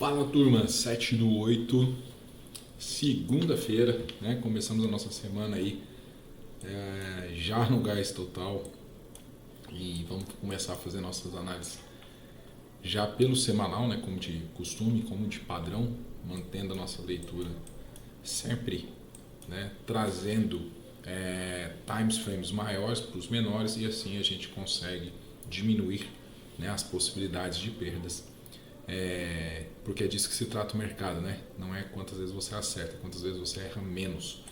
Fala turma, 7/8, segunda-feira, né? Começamos a nossa semana aí já no gás total e vamos começar a fazer nossas análises já pelo semanal, né? Como de costume, como de padrão, mantendo a nossa leitura sempre, né? Trazendo time frames maiores para os menores e assim a gente consegue diminuir, né, as possibilidades de perdas. Porque é disso que se trata o mercado, né? Não é quantas vezes você acerta, quantas vezes você erra menos.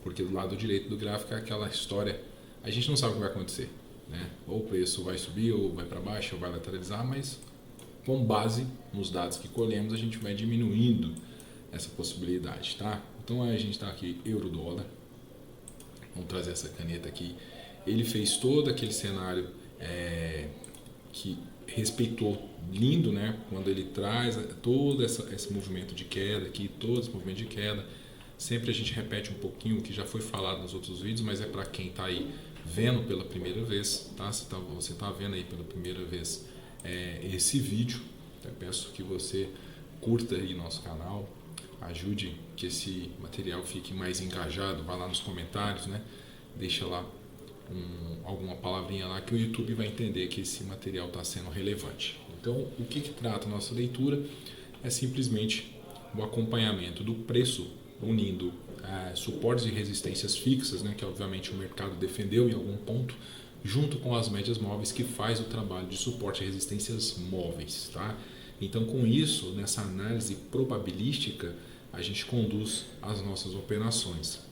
Porque do lado direito do gráfico é aquela história, a gente não sabe o que vai acontecer, né? Ou o preço vai subir, ou vai para baixo, ou vai lateralizar, mas com base nos dados que colhemos, a gente vai diminuindo essa possibilidade, tá? Então a gente está aqui euro-dólar, vamos trazer essa caneta aqui. Ele fez todo aquele cenário que respeitou lindo, né? Quando ele traz todo esse movimento de queda aqui, todo esse movimento de queda. Sempre a gente repete um pouquinho o que já foi falado nos outros vídeos, mas é para quem está aí vendo pela primeira vez, tá? Você tá vendo aí pela primeira vez esse vídeo. Eu peço que você curta aí nosso canal, ajude que esse material fique mais engajado, vá lá nos comentários, né? Deixa lá alguma palavrinha lá que o YouTube vai entender que esse material está sendo relevante. Então, o que trata a nossa leitura é simplesmente o acompanhamento do preço unindo suportes e resistências fixas, né, que obviamente o mercado defendeu em algum ponto, junto com as médias móveis que faz o trabalho de suporte e resistências móveis. Tá? Então, com isso, nessa análise probabilística, a gente conduz as nossas operações.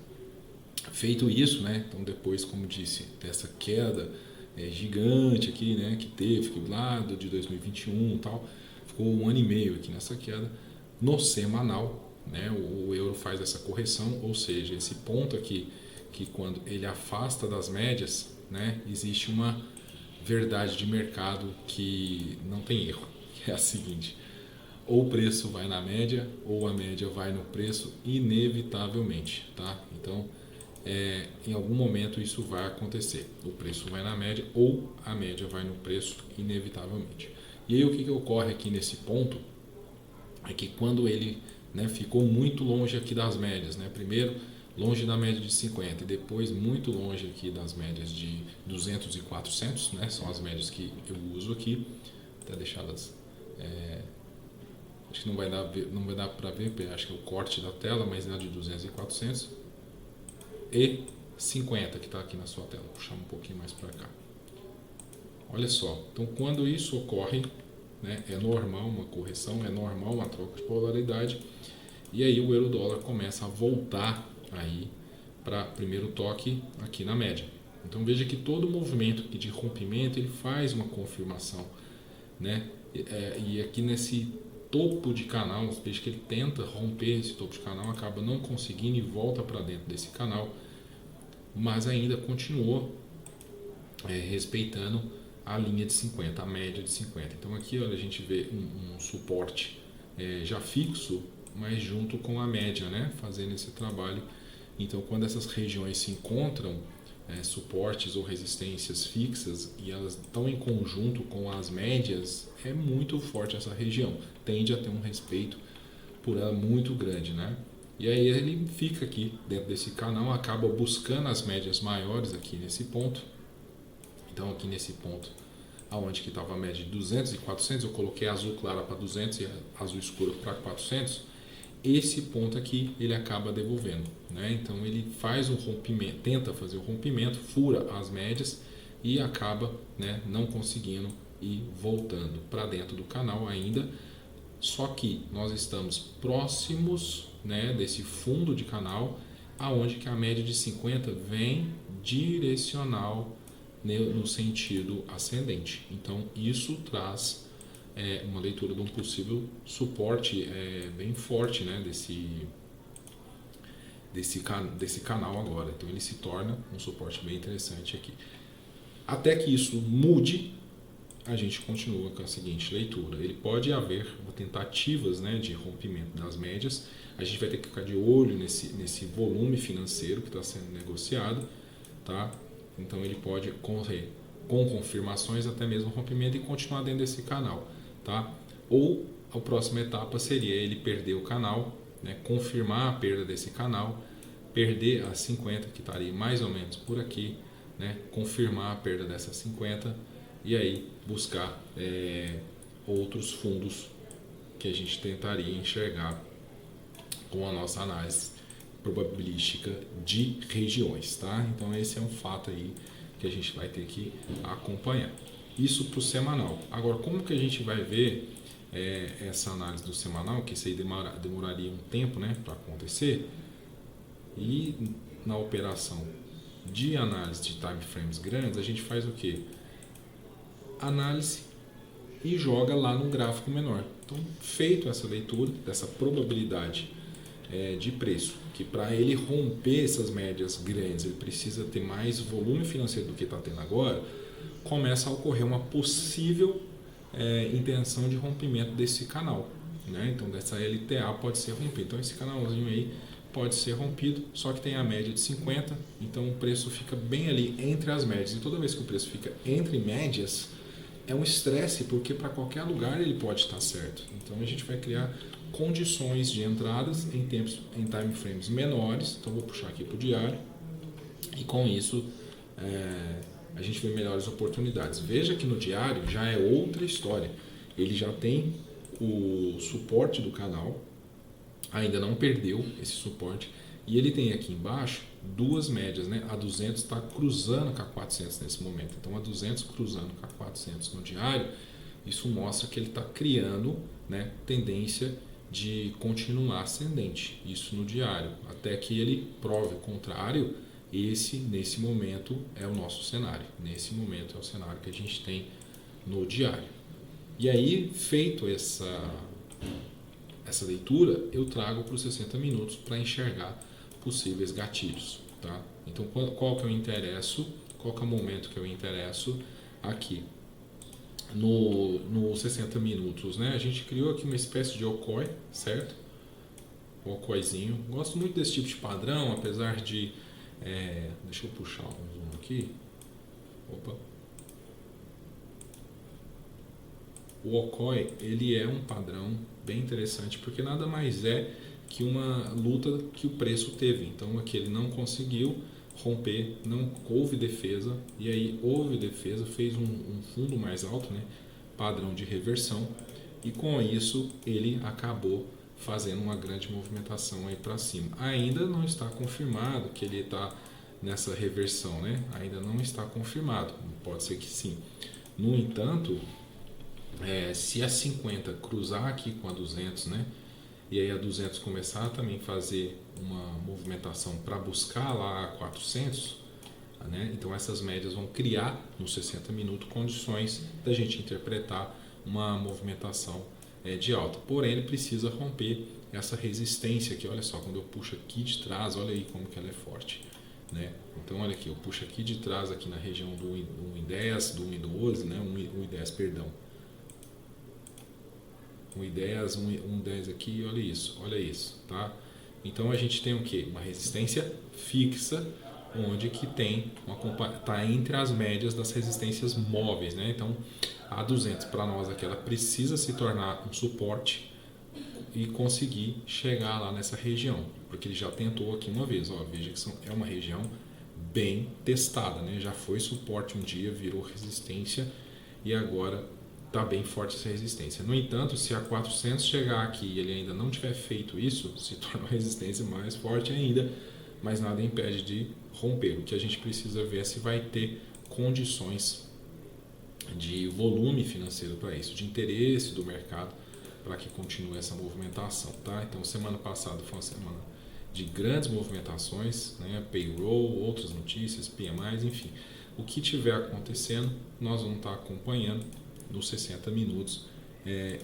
Feito isso, né, então depois, como disse, dessa queda gigante aqui, né, que teve lá de 2021 e tal, ficou 1 ano e meio aqui nessa queda. No semanal, né, o euro faz essa correção, ou seja, esse ponto aqui, que quando ele afasta das médias, né, existe uma verdade de mercado que não tem erro, que é a seguinte: ou o preço vai na média, ou a média vai no preço, inevitavelmente, tá? Então, em algum momento isso vai acontecer. O preço vai na média ou a média vai no preço, inevitavelmente. E aí o que ocorre aqui nesse ponto é que quando ele, né, ficou muito longe aqui das médias, né, primeiro longe da média de 50 e depois muito longe aqui das médias de 200 e 400, né, são as médias que eu uso aqui, até deixá-las... acho que não vai dar para ver, acho que é o corte da tela, mas é a de 200 e 400. E 50 que está aqui na sua tela. Vou puxar um pouquinho mais para cá. Olha só, então quando isso ocorre, né, é normal uma correção, é normal uma troca de polaridade, e aí o euro-dólar começa a voltar aí para primeiro toque aqui na média. Então veja que todo movimento de rompimento ele faz uma confirmação, né? E aqui nesse topo de canal, veja que ele tenta romper esse topo de canal, acaba não conseguindo e volta para dentro desse canal, mas ainda continuou respeitando a linha de 50, a média de 50. Então aqui, olha, a gente vê um suporte já fixo, mas junto com a média, né, fazendo esse trabalho. Então quando essas regiões se encontram, suportes ou resistências fixas, e elas estão em conjunto com as médias, é muito forte essa região, tende a ter um respeito por ela muito grande, né? E aí ele fica aqui dentro desse canal, acaba buscando as médias maiores aqui nesse ponto. Então aqui nesse ponto, aonde que estava a média de 200 e 400, eu coloquei azul clara para 200 e azul escuro para 400. Esse ponto aqui ele acaba devolvendo, né? Então ele faz um rompimento, tenta fazer o rompimento, fura as médias e acaba, né, não conseguindo ir voltando para dentro do canal ainda. Só que nós estamos próximos, né, desse fundo de canal, aonde que a média de 50 vem direcional, né, no sentido ascendente. Então isso traz uma leitura de um possível suporte bem forte, né, desse canal agora. Então ele se torna um suporte bem interessante aqui. Até que isso mude, a gente continua com a seguinte leitura. Ele pode haver tentativas, né, de rompimento das médias. A gente vai ter que ficar de olho nesse volume financeiro que está sendo negociado, tá? Então ele pode correr com confirmações até mesmo rompimento e continuar dentro desse canal, tá? Ou a próxima etapa seria ele perder o canal, né, confirmar a perda desse canal, perder as 50 que estaria mais ou menos por aqui, né, confirmar a perda dessas 50 e aí buscar outros fundos que a gente tentaria enxergar com a nossa análise probabilística de regiões, tá? Então esse é um fato aí que a gente vai ter que acompanhar. Isso para o semanal. Agora, como que a gente vai ver essa análise do semanal, que isso aí demoraria um tempo, né, para acontecer? E na operação de análise de time frames grandes, a gente faz o quê? Análise e joga lá no gráfico menor. Então, feito essa leitura dessa probabilidade de preço, que para ele romper essas médias grandes, ele precisa ter mais volume financeiro do que está tendo agora, começa a ocorrer uma possível intenção de rompimento desse canal, né? Então dessa LTA pode ser rompido. Então esse canalzinho aí pode ser rompido, só que tem a média de 50, então o preço fica bem ali entre as médias. E toda vez que o preço fica entre médias, é um estresse, porque para qualquer lugar ele pode estar certo. Então a gente vai criar condições de entradas em time frames menores. Então vou puxar aqui para o diário e com isso a gente vê melhores oportunidades. Veja que no diário já é outra história. Ele já tem o suporte do canal, ainda não perdeu esse suporte, e ele tem aqui embaixo duas médias, né? A 200 está cruzando com a 400 nesse momento. Então a 200 cruzando com a 400 no diário, isso mostra que ele está criando, né, tendência de continuar ascendente, isso no diário, até que ele prove o contrário. Nesse momento, é o nosso cenário. Nesse momento, é o cenário que a gente tem no diário. E aí, feito essa leitura, eu trago para os 60 minutos para enxergar possíveis gatilhos. Tá? Então, qual que eu interesso? Qual que é o momento que eu interesso aqui? No 60 minutos, né? A gente criou aqui uma espécie de OCOI, certo? O OCOIzinho. Gosto muito desse tipo de padrão, apesar de... deixa eu puxar um zoom aqui. Opa. O OCOI, ele é um padrão bem interessante, porque nada mais é que uma luta que o preço teve. Então aqui ele não conseguiu romper, não houve defesa, e aí houve defesa, fez um fundo mais alto, né, padrão de reversão, e com isso ele acabou fazendo uma grande movimentação aí para cima. Ainda não está confirmado que ele está nessa reversão, né? Ainda não está confirmado, pode ser que sim. No entanto, se a 50 cruzar aqui com a 200, né? E aí a 200 começar a também fazer uma movimentação para buscar lá a 400, né? Então essas médias vão criar nos 60 minutos condições da gente interpretar uma movimentação de alta. Porém, ele precisa romper essa resistência aqui. Olha só, quando eu puxo aqui de trás, olha aí como que ela é forte, né? Então olha aqui, eu puxo aqui de trás aqui na região do 1,10, do 1,12, né? 1,10, perdão. 1,10, 1,10 aqui, olha isso, tá? Então a gente tem o que? Uma resistência fixa, onde que está entre as médias das resistências móveis, né? Então a 200 para nós aqui, ela precisa se tornar um suporte e conseguir chegar lá nessa região, porque ele já tentou aqui uma vez, ó, veja que é uma região bem testada, né? Já foi suporte um dia, virou resistência e agora está bem forte essa resistência. No entanto, se a 400 chegar aqui e ele ainda não tiver feito isso, se torna uma resistência mais forte ainda, mas nada impede de romper. O que a gente precisa ver é se vai ter condições de volume financeiro para isso, de interesse do mercado para que continue essa movimentação, tá? Então, semana passada foi uma semana de grandes movimentações, né? Payroll, outras notícias, PMIs, enfim. O que tiver acontecendo, nós vamos estar acompanhando nos 60 minutos.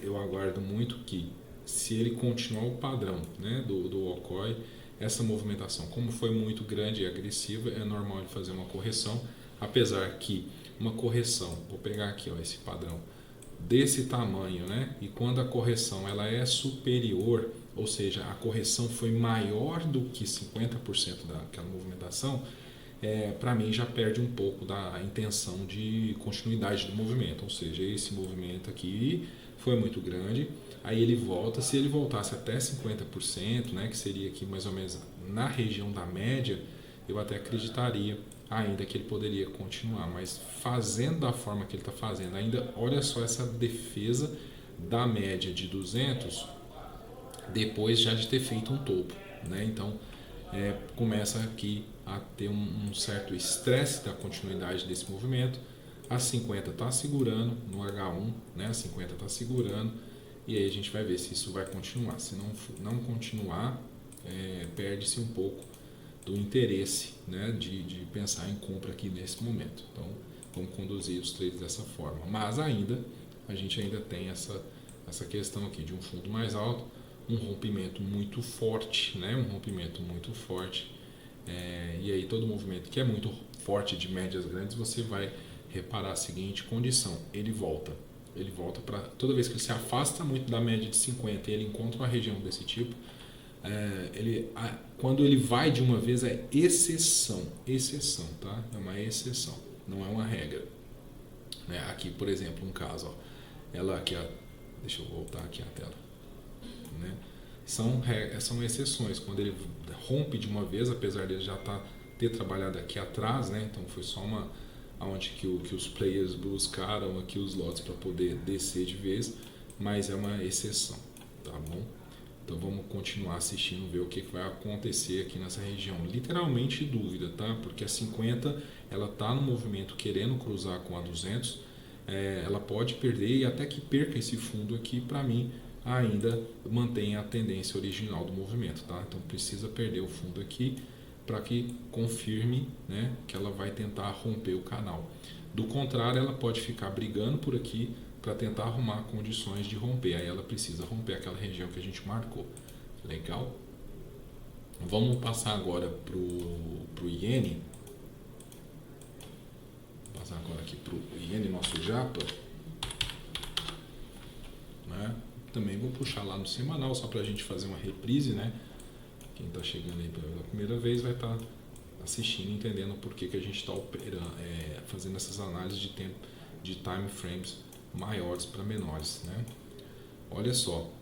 Eu aguardo muito que, se ele continuar o padrão, né, do OCOI, essa movimentação, como foi muito grande e agressiva, é normal ele fazer uma correção, apesar que uma correção, vou pegar aqui, ó, esse padrão desse tamanho, né, e quando a correção ela é superior, ou seja, a correção foi maior do que 50% daquela movimentação, para mim já perde um pouco da intenção de continuidade do movimento, ou seja, esse movimento aqui foi muito grande. Aí ele volta, se ele voltasse até 50%, né, que seria aqui mais ou menos na região da média, eu até acreditaria ainda que ele poderia continuar, mas fazendo da forma que ele está fazendo, ainda olha só essa defesa da média de 200 depois já de ter feito um topo, né? Então começa aqui a ter um certo estresse da continuidade desse movimento. A 50 está segurando no H1, né? A 50 está segurando e aí a gente vai ver se isso vai continuar. Se não continuar, perde-se um pouco do interesse, né, de pensar em compra aqui nesse momento. Então vamos conduzir os trades dessa forma. Mas a gente ainda tem essa questão aqui de um fundo mais alto, um rompimento muito forte, né, um rompimento muito forte. E aí todo movimento que é muito forte de médias grandes, você vai reparar a seguinte condição: ele volta para toda vez que ele se afasta muito da média de 50 e ele encontra uma região desse tipo, quando ele vai de uma vez é exceção, tá? É uma exceção, não é uma regra. Né? Aqui, por exemplo, um caso, ó, ela aqui, deixa eu voltar aqui a tela, né? São exceções, quando ele rompe de uma vez, apesar dele já ter trabalhado aqui atrás, né? Então foi só onde que os players buscaram aqui os lotes para poder descer de vez, mas é uma exceção, tá bom? Então vamos continuar assistindo, ver o que vai acontecer aqui nessa região. Literalmente dúvida, tá? Porque a 50 ela está no movimento querendo cruzar com a 200, ela pode perder e até que perca esse fundo aqui, para mim ainda mantém a tendência original do movimento, tá? Então precisa perder o fundo aqui para que confirme, né, que ela vai tentar romper o canal. Do contrário, ela pode ficar brigando por aqui para tentar arrumar condições de romper. Aí ela precisa romper aquela região que a gente marcou. Legal? Vamos passar agora pro iene. Vou passar agora aqui pro iene, nosso japa. Né? Também vou puxar lá no semanal, só para a gente fazer uma reprise, né? Quem está chegando aí pela primeira vez vai estar assistindo, entendendo por que a gente está fazendo essas análises de tempo, de time frames maiores para menores, né? Olha só,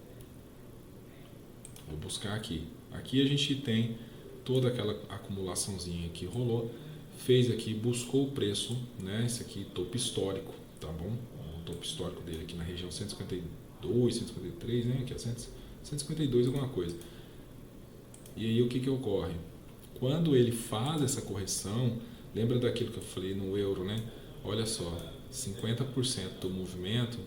vou buscar aqui. Aqui a gente tem toda aquela acumulaçãozinha que rolou, fez aqui, buscou o preço, né? Esse aqui topo histórico, tá bom? O topo histórico dele aqui na região 152, 153, né? Aqui é 152 alguma coisa. E aí o que ocorre? Quando ele faz essa correção, lembra daquilo que eu falei no euro, né? Olha só, 50% do movimento,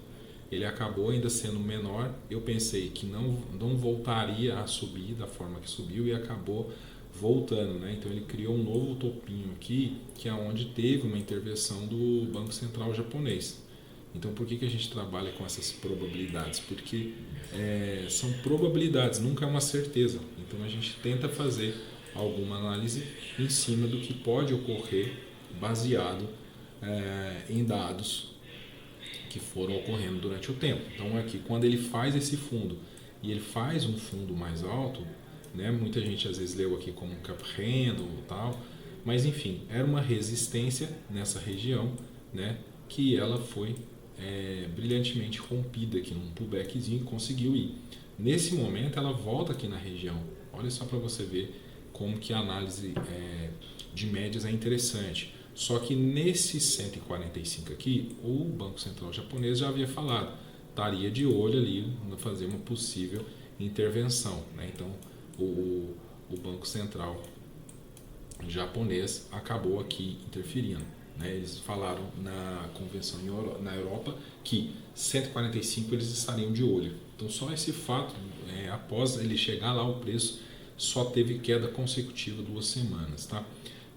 ele acabou ainda sendo menor. Eu pensei que não voltaria a subir da forma que subiu e acabou voltando, né? Então ele criou um novo topinho aqui, que é onde teve uma intervenção do Banco Central japonês. Então por que a gente trabalha com essas probabilidades? Porque são probabilidades, nunca é uma certeza. Então a gente tenta fazer alguma análise em cima do que pode ocorrer baseado em dados que foram ocorrendo durante o tempo. Então aqui, quando ele faz esse fundo e ele faz um fundo mais alto, né, muita gente às vezes leu aqui como um cap handle e tal, mas enfim, era uma resistência nessa região, né, que ela foi brilhantemente rompida aqui num pullbackzinho e conseguiu ir. Nesse momento ela volta aqui na região. Olha só para você ver como que a análise de médias é interessante. Só que nesse 145 aqui, o Banco Central japonês já havia falado, estaria de olho ali para fazer uma possível intervenção, né? Então o Banco Central japonês acabou aqui interferindo, né? Eles falaram na convenção na Europa que 145 eles estariam de olho. Então só esse fato, após ele chegar lá, o preço só teve queda consecutiva 2 semanas, tá?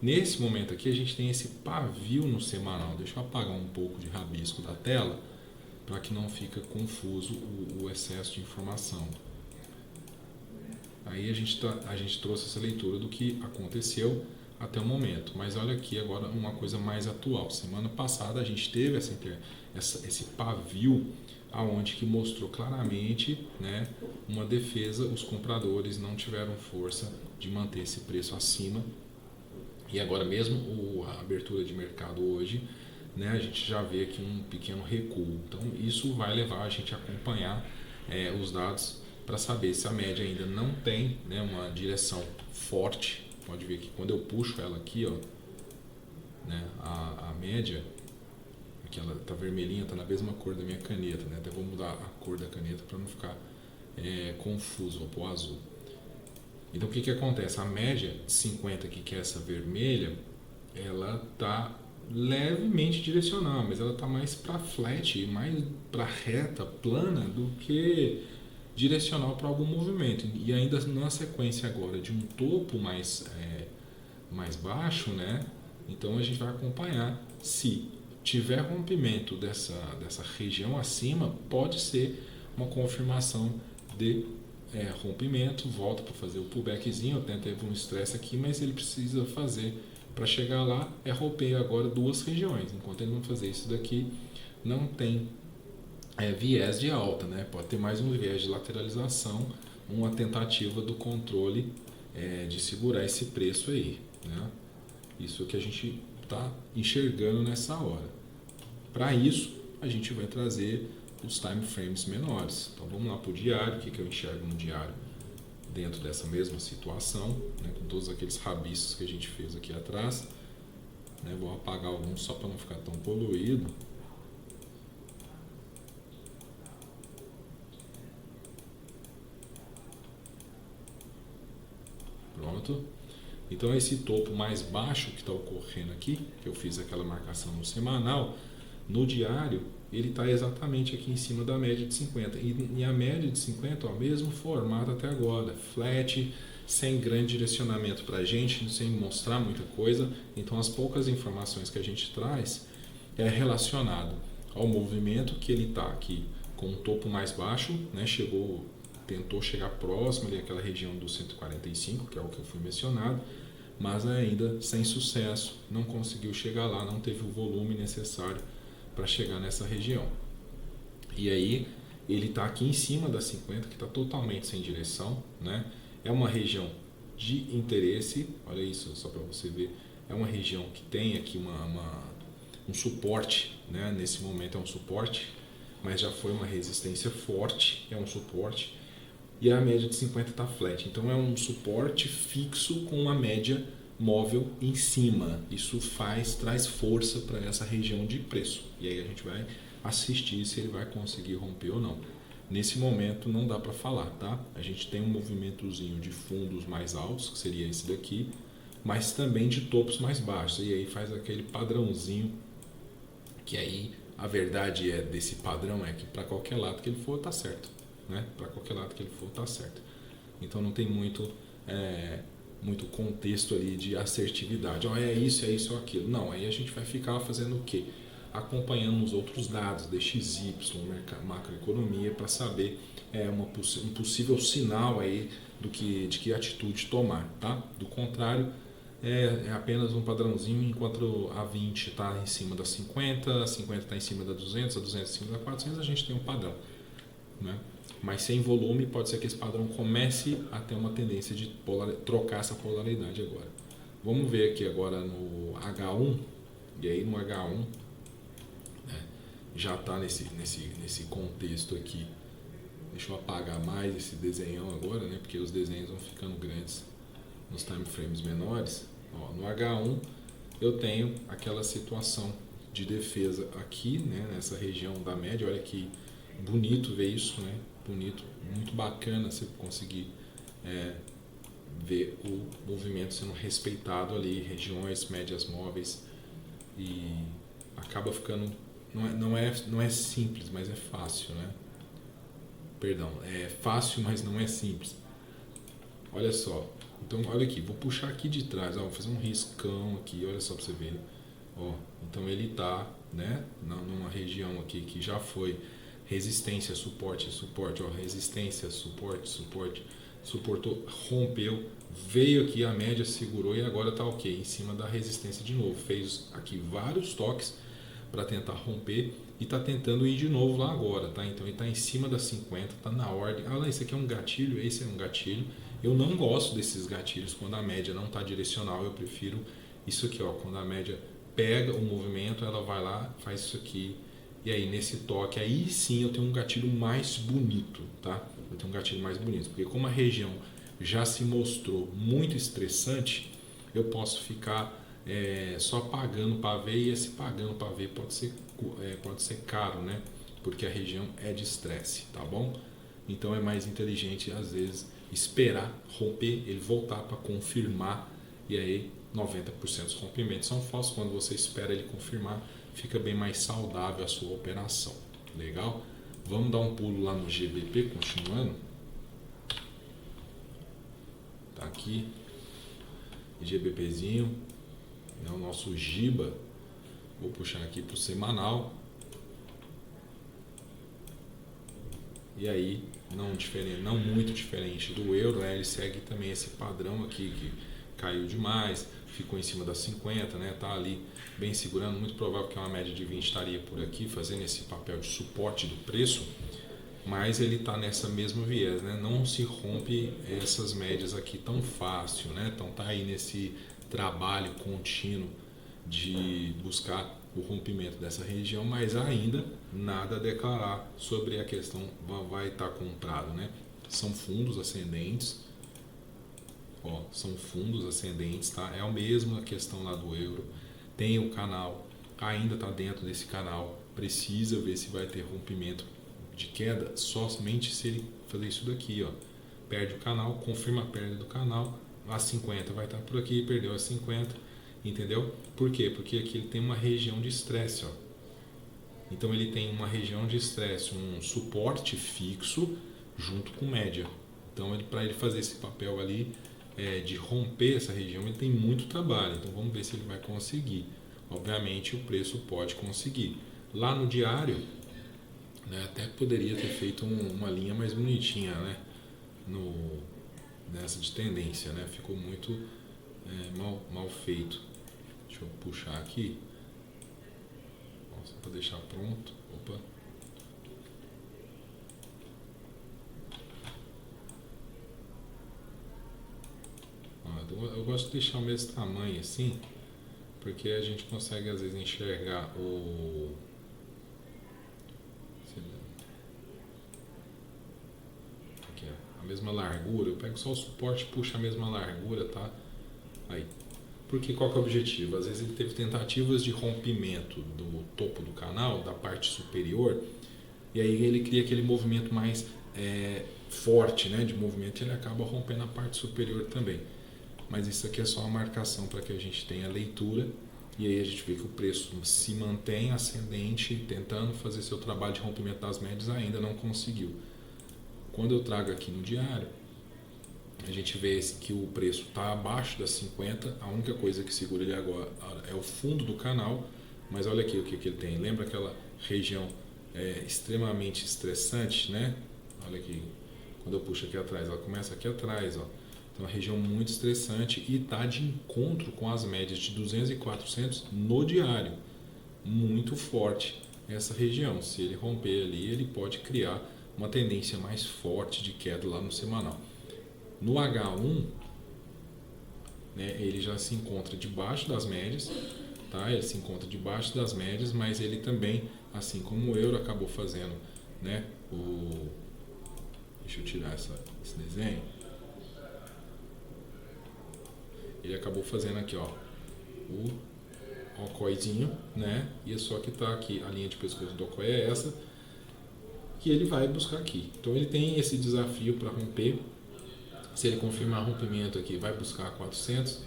Nesse momento aqui a gente tem esse pavio no semanal. Deixa eu apagar um pouco de rabisco da tela para que não fique confuso o excesso de informação. Aí a gente trouxe essa leitura do que aconteceu até o momento. Mas olha aqui agora uma coisa mais atual. Semana passada a gente teve esse pavio aonde que mostrou claramente, né, uma defesa. Os compradores não tiveram força de manter esse preço acima. E agora mesmo a abertura de mercado hoje né, a gente já vê aqui um pequeno recuo. Então isso vai levar a gente a acompanhar os dados para saber se a média ainda não tem, né, uma direção forte. Pode ver que quando eu puxo ela aqui, ó, né, a média, aqui ela está vermelhinha, está na mesma cor da minha caneta, né? Até vou mudar a cor da caneta para não ficar confuso, vou pôr azul. Então o que acontece? A média de 50 aqui, que é essa vermelha, ela está levemente direcional, mas ela está mais para flat, mais para reta, plana, do que direcional para algum movimento. E ainda na sequência agora de um topo mais baixo, né? Então a gente vai acompanhar. Se tiver rompimento dessa região acima, pode ser uma confirmação de rompimento, volta para fazer o pullbackzinho, teve um estresse aqui, mas ele precisa fazer para chegar lá, romper agora duas regiões. Enquanto ele não fazer isso daqui, não tem viés de alta, né? Pode ter mais um viés de lateralização, uma tentativa do controle de segurar esse preço aí, né? Isso que a gente está enxergando nessa hora. Para isso, a gente vai trazer os time frames menores. Então vamos lá para o diário, o que eu enxergo no diário dentro dessa mesma situação, né, com todos aqueles rabiços que a gente fez aqui atrás, né? Vou apagar alguns só para não ficar tão poluído. Pronto. Então esse topo mais baixo que está ocorrendo aqui, que eu fiz aquela marcação no semanal, no diário ele está exatamente aqui em cima da média de 50. E a média de 50, ó, mesmo formato até agora, flat, sem grande direcionamento para a gente, sem mostrar muita coisa. Então as poucas informações que a gente traz é relacionado ao movimento que ele está aqui com um topo mais baixo, né? Tentou chegar próximo ali àquela região do 145, que é o que eu fui mencionado, mas ainda sem sucesso, não conseguiu chegar lá, não teve o volume necessário para chegar nessa região. E aí ele está aqui em cima da 50, que está totalmente sem direção, né? É uma região de interesse, olha isso, só para você ver, é uma região que tem aqui um suporte, né? Nesse momento é um suporte, mas já foi uma resistência forte, é um suporte, e a média de 50 está flat, então é um suporte fixo com uma média móvel em cima. Isso traz força para essa região de preço, e aí a gente vai assistir se ele vai conseguir romper ou não. Nesse momento não dá para falar, tá? A gente tem um movimentozinho de fundos mais altos, que seria esse daqui, mas também de topos mais baixos, e aí faz aquele padrãozinho, que aí a verdade desse padrão é que para qualquer lado que ele for tá certo, né? Para qualquer lado que ele for tá certo. Então não tem muito contexto ali de assertividade. É isso ou aquilo. Não, aí a gente vai ficar fazendo o quê? Acompanhando os outros dados, DXY, macroeconomia, para saber um possível sinal aí de que atitude tomar, tá? Do contrário, é apenas um padrãozinho, enquanto a 20 está em cima da 50, a 50 está em cima da 200, a 200 em cima da 400, a gente tem um padrão, né? Mas sem volume, pode ser que esse padrão comece a ter uma tendência de trocar essa polaridade agora. Vamos ver aqui agora no H1, e aí no H1 já está nesse contexto aqui. Deixa eu apagar mais esse desenhão agora, né? Porque os desenhos vão ficando grandes nos time frames menores. Ó, no H1 eu tenho aquela situação de defesa aqui, né? Nessa região da média. Olha que bonito ver isso, né? Bonito, muito bacana você conseguir ver o movimento sendo respeitado ali, regiões médias móveis, e acaba ficando, não é simples, mas é fácil, né? Perdão, é fácil, mas não é simples. Olha só, então olha aqui, vou puxar aqui de trás, vou fazer um riscão aqui, olha só para você ver. Ó, então ele está, né, numa região aqui que já foi resistência, suporte, ó, resistência, suporte, suportou, rompeu, veio aqui, a média segurou e agora está ok, em cima da resistência de novo, fez aqui vários toques para tentar romper e está tentando ir de novo lá agora, tá? Então ele está em cima da 50, está na ordem. Olha, esse aqui é um gatilho, esse é um gatilho. Eu não gosto desses gatilhos quando a média não está direcional, eu prefiro isso aqui, ó, quando a média pega o movimento, ela vai lá, faz isso aqui, e aí nesse toque, aí sim eu tenho um gatilho mais bonito, tá? Eu tenho um gatilho mais bonito, porque como a região já se mostrou muito estressante, eu posso ficar só pagando pavê, e esse pagando pavê pode ser caro, né? Porque a região é de estresse, tá bom? Então é mais inteligente às vezes esperar romper, ele voltar para confirmar, e aí 90% dos rompimentos são falsos. Quando você espera ele confirmar, fica bem mais saudável a sua operação. Legal? Vamos dar um pulo lá no GBP, continuando. Tá aqui, GBPzinho, é o nosso GIBA. Vou puxar aqui para o semanal. E aí, não muito diferente do euro, né? Ele segue também esse padrão aqui que caiu demais, ficou em cima das 50, né? Tá ali bem segurando, muito provável que uma média de 20 estaria por aqui, fazendo esse papel de suporte do preço, mas ele está nessa mesma viés, né? Não se rompe essas médias aqui tão fácil, né? Então tá aí nesse trabalho contínuo de buscar o rompimento dessa região, mas ainda nada a declarar sobre a questão vai estar comprado, né? São fundos ascendentes, ó, são fundos ascendentes, tá? É a mesma questão lá do euro. Tem o canal, ainda está dentro desse canal, precisa ver se vai ter rompimento de queda, somente se ele fazer isso daqui, ó. Perde o canal, confirma a perda do canal, a 50 vai estar por aqui, perdeu a 50. Entendeu? Por quê? Porque aqui ele tem uma região de estresse, ó. Então ele tem uma região de estresse, um suporte fixo junto com média. Então para ele fazer esse papel ali de romper essa região, ele tem muito trabalho. Então vamos ver se ele vai conseguir. Obviamente o preço pode conseguir. Lá no diário, né, até poderia ter feito uma linha mais bonitinha, né? Nessa de tendência, né? Ficou muito mal feito. Deixa eu puxar aqui. Só para deixar pronto. Opa. Eu gosto de deixar o mesmo tamanho assim, porque a gente consegue às vezes enxergar aqui, a mesma largura. Eu pego só o suporte e puxo a mesma largura, tá? Aí. Porque qual que é o objetivo? Às vezes ele teve tentativas de rompimento do topo do canal, da parte superior, e aí ele cria aquele movimento mais forte, né, de movimento, e ele acaba rompendo a parte superior também. Mas isso aqui é só uma marcação para que a gente tenha leitura, e aí a gente vê que o preço se mantém ascendente, tentando fazer seu trabalho de rompimento das médias, ainda não conseguiu. Quando eu trago aqui no diário, a gente vê que o preço está abaixo das 50, a única coisa que segura ele agora é o fundo do canal, mas olha aqui o que ele tem. Lembra aquela região extremamente estressante, né? Olha aqui, quando eu puxo aqui atrás, ela começa aqui atrás, ó. Então, é uma região muito estressante e está de encontro com as médias de 200 e 400 no diário. Muito forte essa região. Se ele romper ali, ele pode criar uma tendência mais forte de queda lá no semanal. No H1, né, ele já se encontra debaixo das médias, tá? Ele se encontra debaixo das médias, mas ele também, assim como o euro acabou fazendo, né, deixa eu tirar esse desenho. Ele acabou fazendo aqui, ó, o ocóizinho, né? E é só que tá aqui, a linha de pescoço do ocói é essa, que ele vai buscar aqui. Então ele tem esse desafio para romper. Se ele confirmar rompimento aqui, vai buscar 400.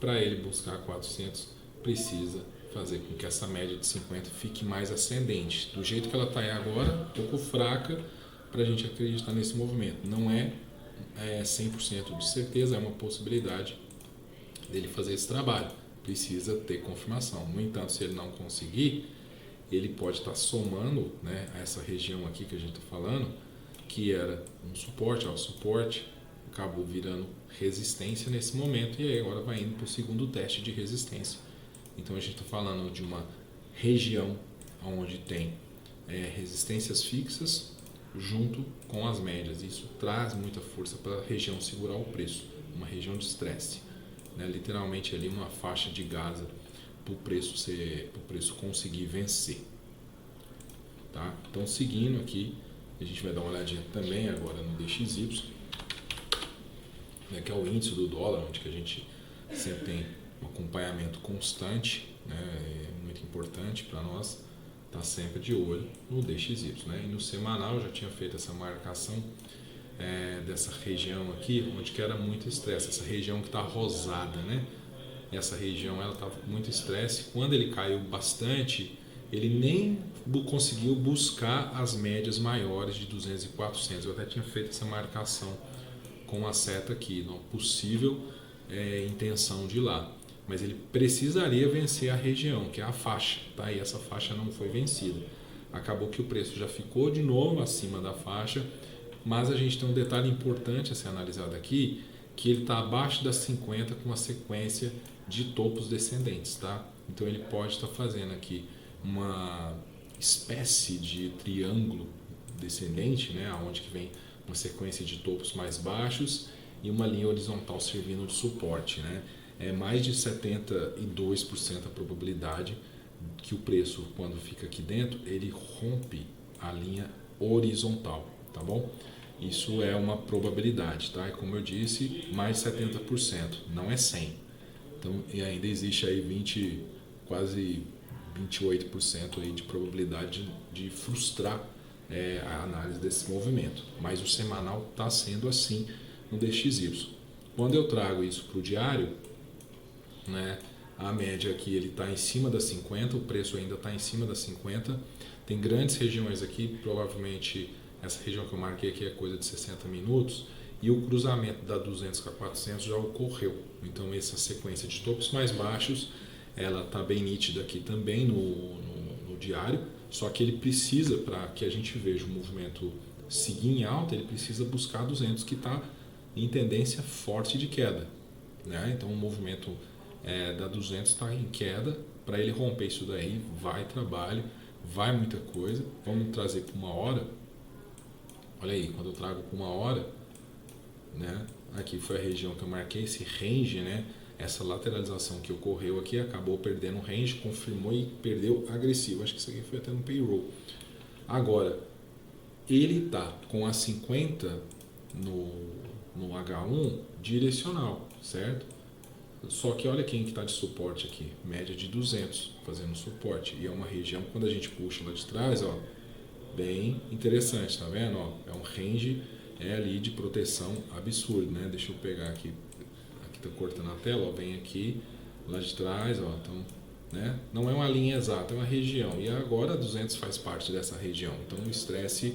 Para ele buscar 400, precisa fazer com que essa média de 50 fique mais ascendente. Do jeito que ela está agora, um pouco fraca para a gente acreditar nesse movimento. Não é 100% de certeza, é uma possibilidade dele fazer esse trabalho. Precisa ter confirmação. No entanto, se ele não conseguir, ele pode estar somando, né, a essa região aqui que a gente está falando, que era um suporte, ó, suporte, acabou virando resistência nesse momento, e aí agora vai indo para o segundo teste de resistência. Então a gente está falando de uma região onde tem resistências fixas junto com as médias. Isso traz muita força para a região segurar o preço, uma região de estresse, né? Literalmente ali uma faixa de Gaza para o preço conseguir vencer. Tá? Então, seguindo aqui, a gente vai dar uma olhadinha também agora no DXY, né, que é o índice do dólar, onde que a gente sempre tem um acompanhamento constante, né, é muito importante para nós estar sempre de olho no DXY. Né? E no semanal eu já tinha feito essa marcação dessa região aqui, onde que era muito estresse, essa região que está rosada, né? Essa região ela estava com muito estresse. Quando ele caiu bastante, ele nem conseguiu buscar as médias maiores de 200 e 400. Eu até tinha feito essa marcação com a seta aqui, não possível intenção de ir lá. Mas ele precisaria vencer a região, que é a faixa, tá? E essa faixa não foi vencida. Acabou que o preço já ficou de novo acima da faixa, mas a gente tem um detalhe importante a ser analisado aqui, que ele está abaixo das 50 com uma sequência de topos descendentes, tá? Então ele pode estar fazendo aqui uma espécie de triângulo descendente, né? Onde que vem uma sequência de topos mais baixos e uma linha horizontal servindo de suporte, né? É mais de 72% a probabilidade que o preço, quando fica aqui dentro, ele rompe a linha horizontal, tá bom? Isso é uma probabilidade, tá? E como eu disse, mais de 70%, não é 100%. Então, e ainda existe aí quase 28% aí de probabilidade de frustrar a análise desse movimento. Mas o semanal está sendo assim no DXY. Quando eu trago isso para o diário, né, a média aqui ele está em cima das 50, o preço ainda está em cima das 50. Tem grandes regiões aqui, provavelmente essa região que eu marquei aqui é coisa de 60 minutos, e o cruzamento da 200 com a 400 já ocorreu. Então essa sequência de topos mais baixos, ela está bem nítida aqui também no diário, só que ele precisa, para que a gente veja o movimento seguir em alta, ele precisa buscar 200 que está em tendência forte de queda, né? Então o movimento da 200 está em queda. Para ele romper isso daí, vai trabalho, vai muita coisa. Vamos trazer para uma hora. Olha aí, quando eu trago para uma hora, né? Aqui foi a região que eu marquei, esse range, né? Essa lateralização que ocorreu aqui, acabou perdendo o range, confirmou e perdeu agressivo. Acho que isso aqui foi até no payroll. Agora, ele está com a 50 no H1 direcional, certo? Só que olha quem que está de suporte aqui, média de 200 fazendo suporte, e é uma região, quando a gente puxa lá de trás, ó, bem interessante, tá vendo? Ó, é um range ali de proteção absurdo, né? Deixa eu pegar aqui tá cortando a tela, ó, vem aqui lá de trás, ó, então, né? Não é uma linha exata, é uma região, e agora a 200 faz parte dessa região, então o estresse,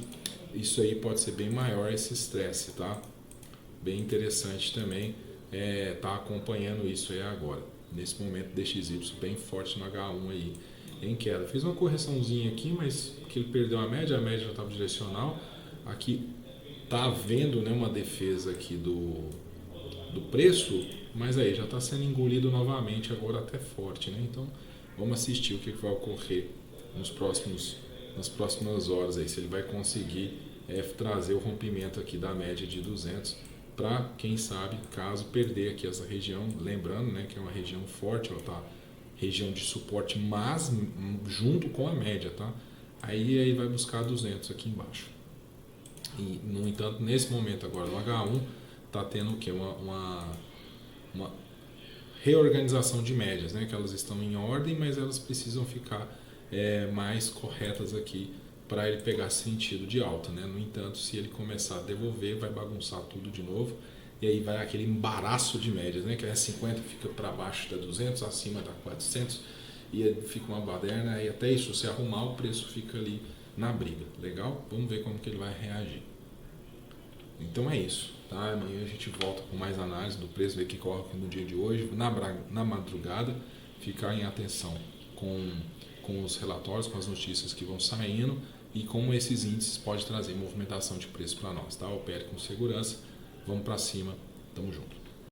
isso aí pode ser bem maior, esse estresse, tá? Bem interessante também. Tá acompanhando isso aí agora, nesse momento DXY bem forte no H1 aí em queda. Fiz uma correçãozinha aqui, mas que ele perdeu a média já estava direcional. Aqui tá havendo, né, uma defesa aqui do preço, mas aí já está sendo engolido novamente agora até forte, né? Então vamos assistir o que vai ocorrer nas próximas horas aí, se ele vai conseguir trazer o rompimento aqui da média de 200 para, quem sabe, caso perder aqui essa região, lembrando, né, que é uma região forte, ó, tá? Região de suporte, mas junto com a média, tá? Aí vai buscar 200 aqui embaixo. E, no entanto, nesse momento agora no H1 tá tendo o que? Uma reorganização de médias, né? Que elas estão em ordem, mas elas precisam ficar mais corretas aqui para ele pegar sentido de alta, né? No entanto, se ele começar a devolver, vai bagunçar tudo de novo, e aí vai aquele embaraço de médias, né? Que a 50 fica para baixo da 200, acima da 400, e aí fica uma baderna, e até isso, se arrumar, o preço fica ali na briga. Legal? Vamos ver como que ele vai reagir. Então é isso, tá? Amanhã a gente volta com mais análise do preço, ver o que corre no dia de hoje, na madrugada, ficar em atenção com os relatórios, com as notícias que vão saindo e como esses índices podem trazer movimentação de preço para nós, tá? Opere com segurança, vamos para cima, tamo junto.